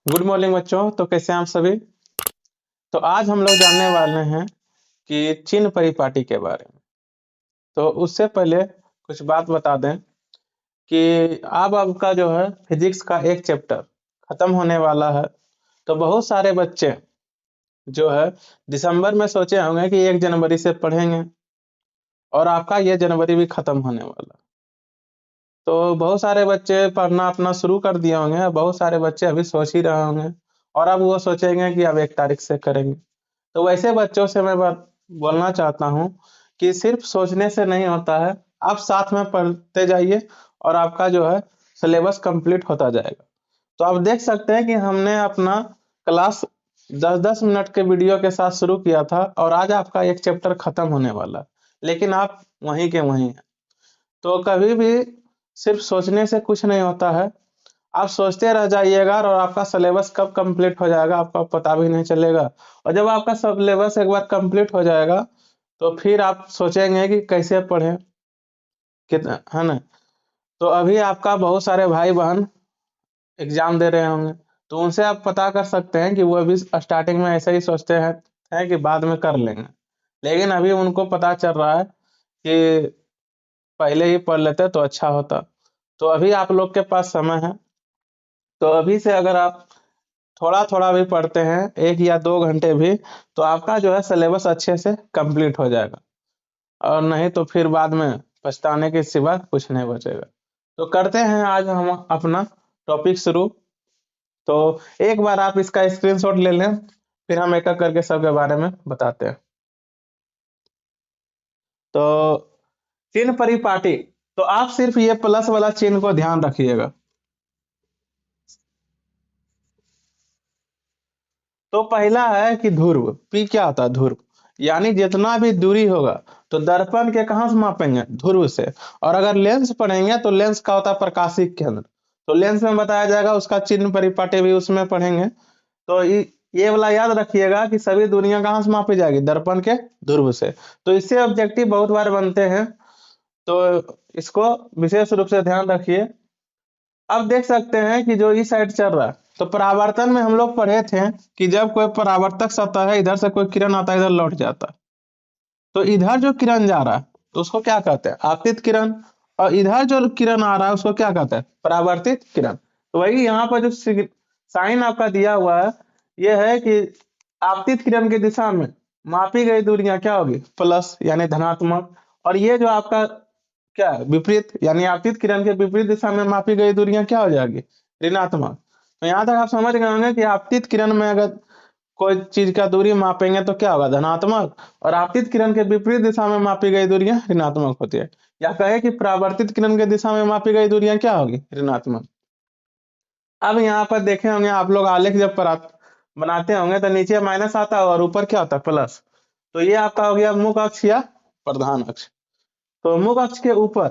Good morning बच्चों। तो कैसे हैं आप सभी। तो आज हम लोग जानने वाले हैं कि चिन्ह परिपाटी के बारे में। तो उससे पहले कुछ बात बता दें कि अब आपका जो है फिजिक्स का एक चैप्टर खत्म होने वाला है। तो बहुत सारे बच्चे जो है दिसंबर में सोचे होंगे कि 1 जनवरी से पढ़ेंगे, और आपका ये जनवरी भी खत्म होने वाला है। तो बहुत सारे बच्चे पढ़ना अपना शुरू कर दिए होंगे, बहुत सारे बच्चे अभी सोच ही रहे होंगे, और अब वो सोचेंगे कि अब 1 तारीख से करेंगे। तो वैसे बच्चों से मैं बात बोलना चाहता हूँ कि सिर्फ सोचने से नहीं होता है, आप साथ में पढ़ते जाइए और आपका जो है सिलेबस कंप्लीट होता जाएगा। तो आप देख सकते हैं कि हमने अपना क्लास 10-10 मिनट के वीडियो के साथ शुरू किया था, और आज आपका एक चैप्टर खत्म होने वाला है, लेकिन आप वहीं के वहीं हैं। तो कभी भी सिर्फ सोचने से कुछ नहीं होता है, आप सोचते रह जाइएगा और आपका सिलेबस कब कंप्लीट हो जाएगा आपका पता भी नहीं चलेगा। और जब आपका सिलेबस एक बार कंप्लीट हो जाएगा तो फिर आप सोचेंगे कि कैसे पढ़ें, कितना है ना। तो अभी आपका बहुत सारे भाई बहन एग्जाम दे रहे होंगे, तो उनसे आप पता कर सकते हैं कि वो अभी स्टार्टिंग में ऐसे ही सोचते हैं कि बाद में कर लेंगे, लेकिन अभी उनको पता चल रहा है कि पहले ही पढ़ लेते तो अच्छा होता। तो अभी आप लोग के पास समय है, तो अभी से अगर आप थोड़ा थोड़ा भी पढ़ते हैं 1 या 2 घंटे भी, तो आपका जो है सिलेबस अच्छे से कंप्लीट हो जाएगा, और नहीं तो फिर बाद में पछताने के सिवा कुछ नहीं बचेगा। तो करते हैं आज हम अपना टॉपिक शुरू। तो एक बार आप इसका स्क्रीनशॉट ले लें, फिर हम एक एक करके सबके बारे में बताते हैं। तो चिन्ह परिपाटी, तो आप सिर्फ ये प्लस वाला चिन्ह को ध्यान रखिएगा। तो पहला है कि ध्रुव, पी क्या होता है, ध्रुव, यानी जितना भी दूरी होगा तो दर्पण के कहां से मापेंगे, ध्रुव से। और अगर लेंस पढ़ेंगे तो लेंस का होता है प्रकाशिक केंद्र, तो लेंस में बताया जाएगा, उसका चिन्ह परिपाटी भी उसमें पढ़ेंगे। तो ये वाला याद रखिएगा कि सभी दूरियां कहां से मापी जाएगी, दर्पण के ध्रुव से। तो इससे ऑब्जेक्टिव बहुत बार बनते हैं, तो इसको विशेष रूप से ध्यान रखिए। अब देख सकते हैं कि जो इस साइड चल रहा है, तो परावर्तन में हम लोग पढ़े थे कि जब कोई परावर्तक सतह है, इधर से कोई किरण आता है, इधर लौट जाता है, तो इधर जो किरण जा रहा है तो उसको क्या कहते हैं, आपतित किरण। और इधर जो किरण आ रहा है उसको क्या कहते हैं, परावर्तित किरण। तो वही यहाँ पर जो साइन आपका दिया हुआ है, यह है कि आपतित किरण की दिशा में मापी गई दूरियां क्या होगी, प्लस यानी धनात्मक। और ये जो आपका क्या है, विपरीत, यानी आपतित किरण के विपरीत दिशा में मापी गई दूरियां क्या हो जाएगी, ऋणात्मक। तो यहाँ तक आप समझ गए होंगे कि आपतित किरण में अगर कोई चीज का दूरी मापेंगे तो क्या होगा, धनात्मक, और आपतित किरण के विपरीत दिशा में मापी गई दूरियां ऋणात्मक होती है। या कहे कि परावर्तित किरण के दिशा में मापी गई दूरियां क्या होगी, ऋणात्मक। अब यहाँ पर देखे होंगे आप लोग, आलेख जब बनाते होंगे तो नीचे माइनस आता है और ऊपर क्या होता है, प्लस। तो ये आपका हो गया मुख्य अक्ष या प्रधान अक्ष। तो मुख्य अक्ष के ऊपर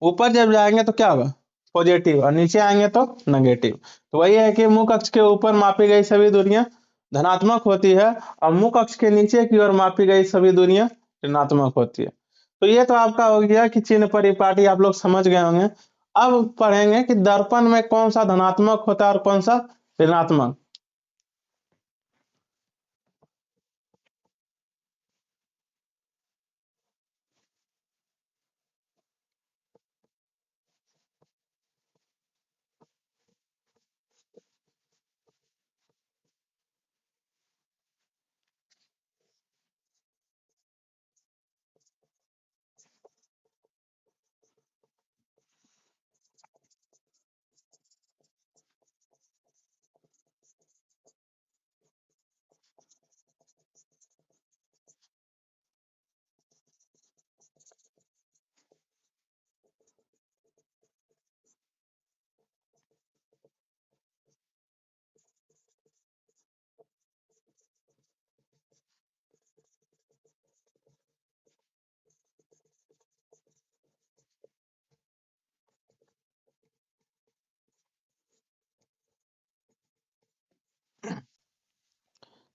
ऊपर जब जाएंगे तो क्या होगा, पॉजिटिव, और नीचे आएंगे तो नेगेटिव। तो वही है कि मुख्य अक्ष के ऊपर मापी गई सभी दूरियां धनात्मक होती है, और मुख्य अक्ष के नीचे की ओर मापी गई सभी दूरियां ऋणात्मक होती है। तो ये तो आपका हो गया कि चिन्ह परिपाटी आप लोग समझ गए होंगे। अब पढ़ेंगे कि दर्पण में कौन सा धनात्मक होता है और कौन सा ऋणात्मक।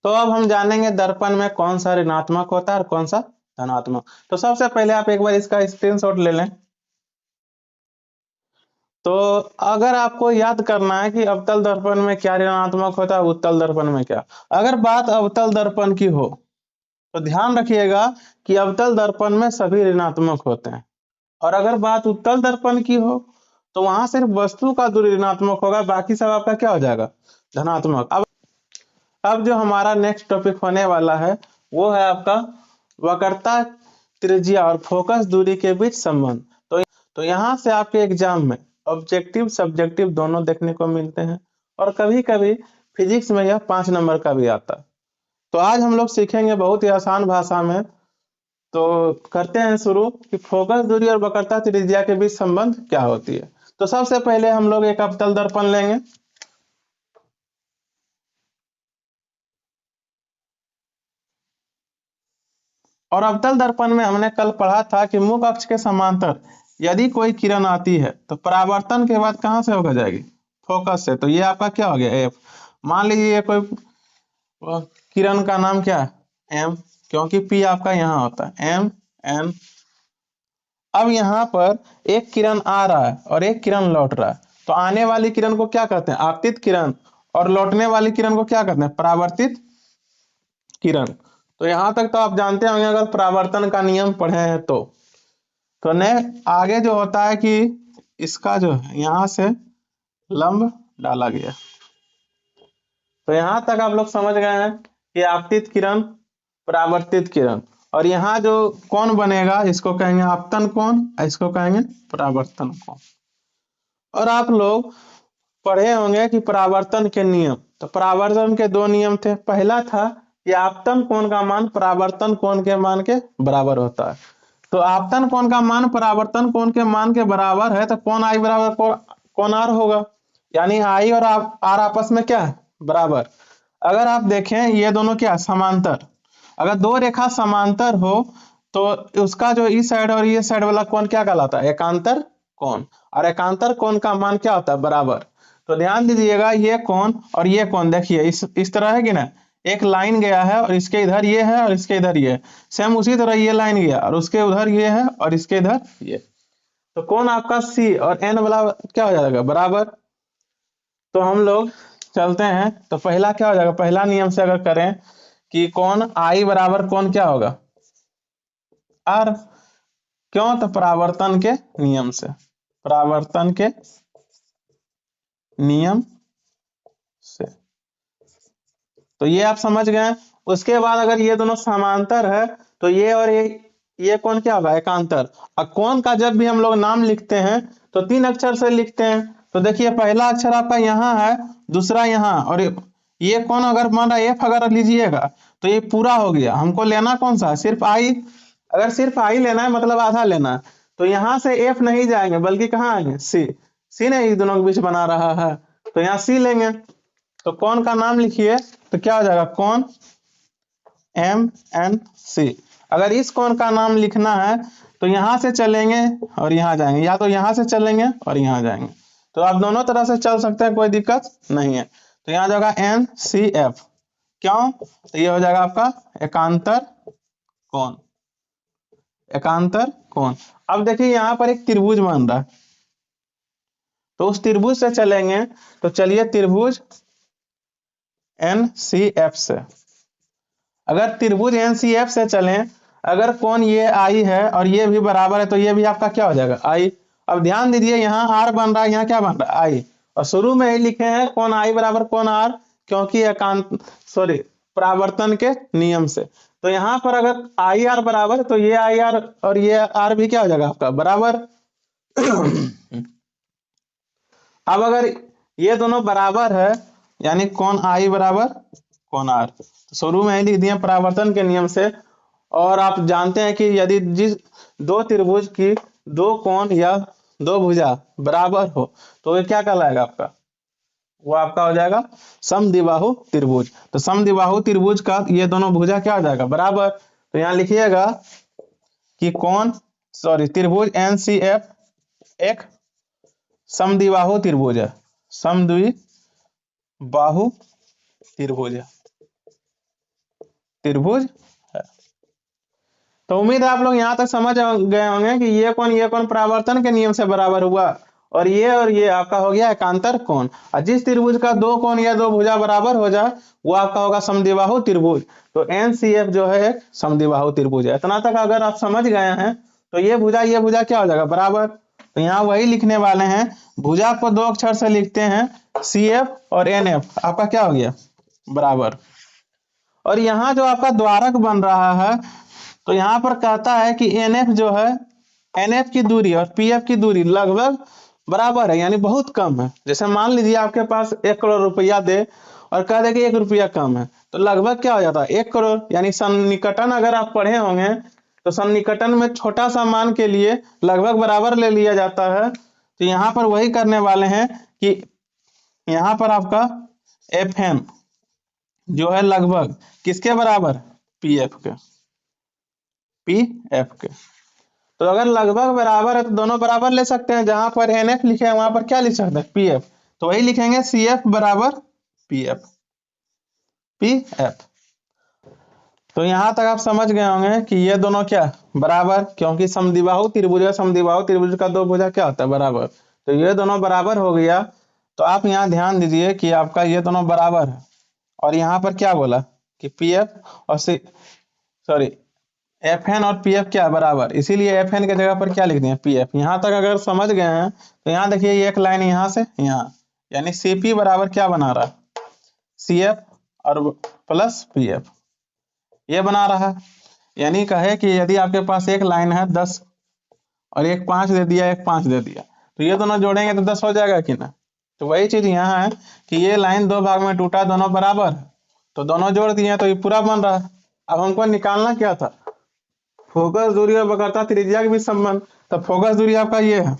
तो अब हम जानेंगे दर्पण में कौन सा ऋणात्मक होता है और कौन सा धनात्मक। तो सबसे पहले आप एक बार इसका स्क्रीनशॉट ले लें। तो अगर आपको याद करना है कि अवतल दर्पण में क्या ऋणात्मक होता है, उत्तल दर्पण में क्या, अगर बात अवतल दर्पण की हो तो ध्यान रखिएगा कि अवतल दर्पण में सभी ऋणात्मक होते हैं, और अगर बात उत्तल दर्पण की हो तो वहां सिर्फ वस्तु का दूरी ऋणात्मक होगा, बाकी सब आपका क्या हो जाएगा, धनात्मक। अब जो हमारा नेक्स्ट टॉपिक होने वाला है वो है आपका वक्रता त्रिज्या और फोकस दूरी के बीच संबंध। तो यहाँ से आपके एग्जाम में ऑब्जेक्टिव सब्जेक्टिव दोनों देखने को मिलते हैं, और कभी कभी फिजिक्स में यह 5 नंबर का भी आता है। तो आज हम लोग सीखेंगे बहुत ही आसान भाषा में। तो करते हैं शुरू कि फोकस दूरी और वक्रता त्रिज्या के बीच संबंध क्या होती है। तो सबसे पहले हम लोग एक अवतल दर्पण लेंगे, और अवतल दर्पण में हमने कल पढ़ा था कि मुख्य अक्ष के समांतर यदि कोई किरण आती है तो परावर्तन के बाद कहां से होकर जाएगी, फोकस से। तो ये आपका क्या हो गया, एफ। मान लीजिए ये कोई किरण का नाम क्या है, एम, क्योंकि पी आपका यहाँ होता है, एम एन। अब यहाँ पर एक किरण आ रहा है और एक किरण लौट रहा है, तो आने वाली किरण को क्या कहते हैं, आपतित किरण, और लौटने वाली किरण को क्या कहते हैं, परावर्तित किरण। तो यहां तक तो आप जानते होंगे अगर परावर्तन का नियम पढ़े हैं तो ने आगे जो होता है कि इसका जो है यहां से लंब डाला गया। तो यहां तक आप लोग समझ गए हैं कि आपतित किरण परावर्तित किरण, और यहाँ जो कोण बनेगा इसको कहेंगे आपतन कोण, इसको कहेंगे परावर्तन कोण। और आप लोग पढ़े होंगे कि परावर्तन के नियम, तो परावर्तन के 2 नियम थे। पहला था कि आपतन कोण का मान परावर्तन कोण के मान के बराबर होता है। तो आपतन कोण का मान परावर्तन कोण के मान के बराबर है, तो कोण आई बराबर कोण आर होगा, यानी आई और आर आपस में क्या है, बराबर। अगर आप देखें ये दोनों क्या समांतर, अगर 2 रेखा समांतर हो तो उसका जो इस साइड और ये साइड वाला कोण क्या कहलाता है, एकांतर कोण, और एकांतर कोण का मान क्या होता है, बराबर। तो ध्यान दीजिएगा ये कोण और ये कोण देखिए इस तरह है कि ना, एक लाइन गया है और इसके इधर ये है और इसके इधर ये है, सेम उसी तरह ये लाइन गया और उसके उधर ये है और इसके इधर ये। तो कोण आपका सी और एन वाला क्या हो जाएगा, बराबर। तो हम लोग चलते हैं, तो पहला क्या हो जाएगा, पहला नियम से अगर करें कि कोण आई बराबर कोण क्या होगा, आर। क्यों, तो परावर्तन के नियम से, परावर्तन के नियम से। तो ये आप समझ गए। उसके बाद अगर ये दोनों समांतर है तो ये और ये कोण क्या होगा, एकांतर। और कोण का जब भी हम लोग नाम लिखते हैं तो 3 अक्षर से लिखते हैं। तो देखिए पहला अक्षर आपका यहाँ है, दूसरा यहाँ, और ये कोण अगर मान रहा एफ अगर लीजिएगा तो ये पूरा हो गया। हमको लेना कौन सा है, सिर्फ आई। अगर सिर्फ आई लेना है मतलब आधा लेना है, तो यहाँ से एफ नहीं जाएंगे बल्कि कहाँ आएंगे, सी। सी ने इन दोनों के बीच बना रहा है, तो यहाँ सी लेंगे। तो कोण का नाम लिखिए, तो क्या हो जाएगा, कोण एम एन सी। अगर इस कोण का नाम लिखना है तो यहां से चलेंगे और यहां जाएंगे, या तो यहां से चलेंगे और यहां जाएंगे। तो आप दोनों तरह से चल सकते हैं, कोई दिक्कत नहीं है। तो यहाँ जाएगा एन सी एफ। क्यों, तो ये हो जाएगा आपका एकांतर कोण, एकांतर कोण। अब देखिए यहाँ पर एक त्रिभुज बन रहा है, तो उस त्रिभुज से चलेंगे। तो चलिए त्रिभुज एन सी एफ से, अगर त्रिभुज एनसीएफ से चलें, अगर कोण ये आई है और ये भी बराबर है तो ये भी आपका क्या हो जाएगा, आई। अब ध्यान दीजिए यहाँ आर बन रहा है, यहाँ क्या बन रहा है, आई। और शुरू में ही लिखे हैं कोण आई बराबर कोण आर, क्योंकि एकांत सॉरी परावर्तन के नियम से। तो यहाँ पर अगर आई आर बराबर तो ये आई आर और ये आर भी क्या हो जाएगा आपका, बराबर। अब अगर ये दोनों बराबर है यानी कोण आई बराबर कोण आर, तो शुरू में ही लिख दिए परावर्तन के नियम से। और आप जानते हैं कि यदि जिस 2 त्रिभुज की 2 कोण या 2 भुजा बराबर हो तो ये क्या कहलाएगा आपका, वो आपका हो जाएगा समद्विबाहु त्रिभुज। तो समद्विबाहु त्रिभुज का ये दोनों भुजा क्या हो जाएगा, बराबर। तो यहाँ लिखिएगा कि कोण त्रिभुज एनसीएफ एक समद्विबाहु त्रिभुज है, समद्विबाहु त्रिभुज त्रिभुज है। तो उम्मीद है आप लोग यहाँ तक समझ गए होंगे कि ये कोण परावर्तन के नियम से बराबर हुआ और ये आपका हो गया एकांतर कोण। और जिस त्रिभुज का दो कोण या दो भुजा बराबर हो जाए वो आपका होगा समद्विबाहु त्रिभुज। तो NCF जो है एक समद्विबाहु त्रिभुज है। इतना तक अगर आप समझ गए हैं तो ये भुजा क्या हो जाएगा बराबर। तो यहाँ वही लिखने वाले हैं, भुजा को दो अक्षर से लिखते हैं CF और NF, आपका क्या हो गया बराबर। और यहाँ जो आपका द्वारक बन रहा है तो यहाँ पर कहता है कि NF जो है, NF की दूरी और PF की दूरी लगभग बराबर है, यानी बहुत कम है। जैसे मान लीजिए आपके पास 1 करोड़ रुपया दे और कह दे कि 1 रुपया कम है, तो लगभग क्या हो जाता है 1 करोड़। यानी सन्निकटन अगर आप पढ़े होंगे तो सन्निकटन में छोटा सा मान के लिए लगभग बराबर ले लिया जाता है। तो यहाँ पर वही करने वाले हैं कि यहाँ पर आपका FN जो है लगभग किसके बराबर, PF के। तो अगर लगभग बराबर है तो दोनों बराबर ले सकते हैं, जहां पर NF लिखे हैं वहां पर क्या लिख सकते हैं PF, तो वही लिखेंगे CF बराबर PF। तो यहां तक आप समझ गए होंगे कि ये दोनों क्या बराबर, क्योंकि समद्विबाहु त्रिभुज का दो भुजा क्या होता है बराबर। तो ये दोनों बराबर हो गया। तो आप यहाँ ध्यान दीजिए कि आपका ये दोनों बराबर है। और यहाँ पर क्या बोला कि PF और FN और PF क्या बराबर, इसीलिए FN के जगह पर क्या लिख दिए PF। यहाँ तक अगर समझ गए हैं तो यहाँ देखिए ये एक लाइन यहाँ से यहाँ, यानी CP बराबर क्या बना रहा है CF और प्लस PF, ये बना रहा है। यानी कहे कि यदि आपके पास एक लाइन है 10 और एक 5 दे दिया, एक 5 दे दिया, तो ये दोनों जोड़ेंगे तो 10 हो जाएगा कि ना। तो वही चीज यहाँ है कि ये लाइन दो भाग में टूटा, दोनों बराबर है, तो दोनों जोड़ दिए तो ये पूरा बन रहा है। अब हमको निकालना क्या था, फोकस दूरी और वक्रता त्रिज्या के बीच संबंध। तो फोकस दूरी आपका ये है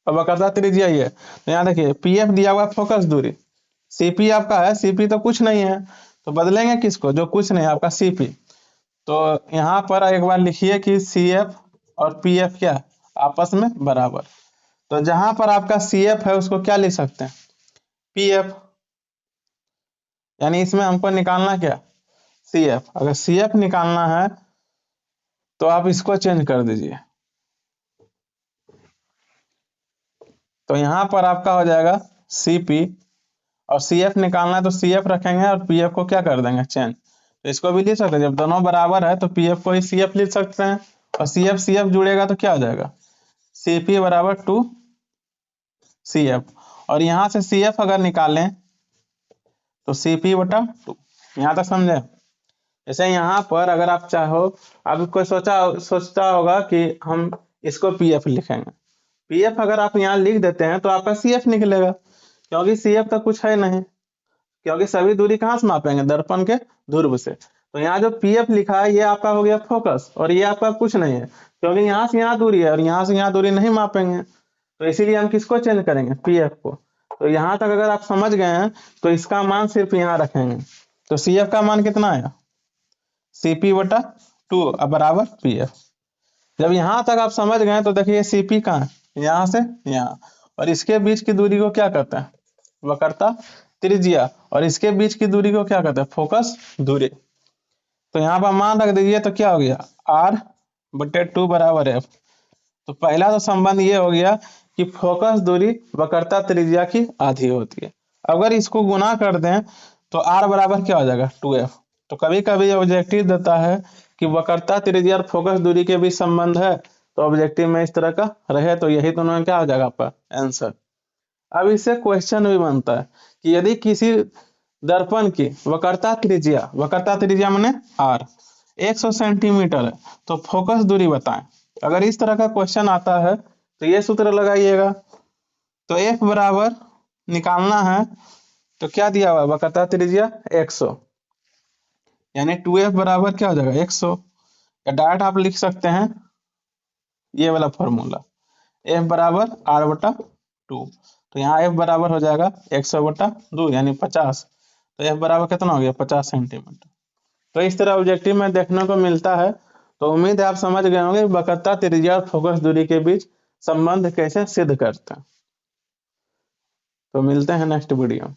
और वक्रता त्रिज्या ये है। तो यहाँ देखिए PF दिया हुआ फोकस दूरी, CP आपका है, CP तो कुछ नहीं है, तो बदलेंगे किसको, जो कुछ नहीं आपका CP। तो यहाँ पर एक बार लिखिए कि CF और PF क्या आपस में बराबर। तो जहां पर आपका CF है उसको क्या लिख सकते हैं PF, यानी इसमें हमको निकालना क्या CF। अगर CF निकालना है तो आप इसको चेंज कर दीजिए, तो यहाँ पर आपका हो जाएगा CP, और CF निकालना है तो CF रखेंगे और PF को क्या कर देंगे चेंज। तो इसको भी लिख सकते हैं, जब दोनों बराबर है तो PF को ही CF लिख सकते हैं, और CF जुड़ेगा तो क्या हो जाएगा CP बराबर 2 CF। और यहाँ से CF अगर निकालें तो CP बटा 2। यहाँ तक समझे। जैसे यहाँ पर अगर आप चाहो, आप कोई सोचता होगा कि हम इसको PF लिखेंगे, PF अगर आप यहाँ लिख देते हैं तो आपका CF निकलेगा, क्योंकि CF तो कुछ है नहीं, क्योंकि सभी दूरी कहाँ से मापेंगे दर्पण के ध्रुव से। तो यहाँ जो PF लिखा है ये आपका हो गया फोकस, और ये आपका कुछ नहीं है, क्योंकि यहाँ से यहाँ दूरी है और यहाँ से यहाँ दूरी नहीं मापेंगे, तो इसीलिए हम किसको चेंज करेंगे PF को। तो यहाँ तक अगर आप समझ गए हैं तो इसका मान सिर्फ यहाँ रखेंगे। तो CF का मान कितना आया CP बटा 2 बराबर PF। जब यहाँ तक आप समझ गए तो देखिए CP कहाँ है, यहाँ से यहाँ, और इसके बीच की दूरी को क्या कहते हैं वक्रता त्रिज्या, और इसके बीच की दूरी को क्या कहते हैं फोकस दूरी। तो यहाँ पर मान रख दीजिए तो क्या हो गया R/2 बराबर F। तो पहला तो संबंध ये हो गया कि फोकस दूरी वक्रता त्रिज्या की आधी होती है। अगर इसको गुना कर दें तो R बराबर क्या हो जाएगा 2F। तो कभी कभी ऑब्जेक्टिव देता है कि वक्रता त्रिज्या और फोकस दूरी के बीच संबंध है, तो ऑब्जेक्टिव में इस तरह का रहे तो यही दोनों क्या हो जाएगा आपका आंसर। अब इससे क्वेश्चन भी बनता है कि यदि किसी दर्पण की वक्रता त्रिज्या माने R 100 सेंटीमीटर है तो फोकस दूरी बताएं। अगर इस तरह का क्वेश्चन आता है तो ये सूत्र लगाइएगा। तो F बराबर निकालना है तो क्या दिया हुआ वक्रता त्रिज्या 100, यानी 2F बराबर क्या हो जाएगा 100, या डायरेक्ट आप लिख सकते हैं ये वाला फॉर्मूला F बराबर R/2। तो यहाँ F बराबर हो जाएगा 100/2 यानी 50। तो F बराबर कितना हो गया 50 सेंटीमीटर। तो इस तरह ऑब्जेक्टिव में देखने को मिलता है। तो उम्मीद है आप समझ गए होंगे वक्रता त्रिज्या और फोकस दूरी के बीच संबंध कैसे सिद्ध करते हैं। तो मिलते हैं नेक्स्ट वीडियो में।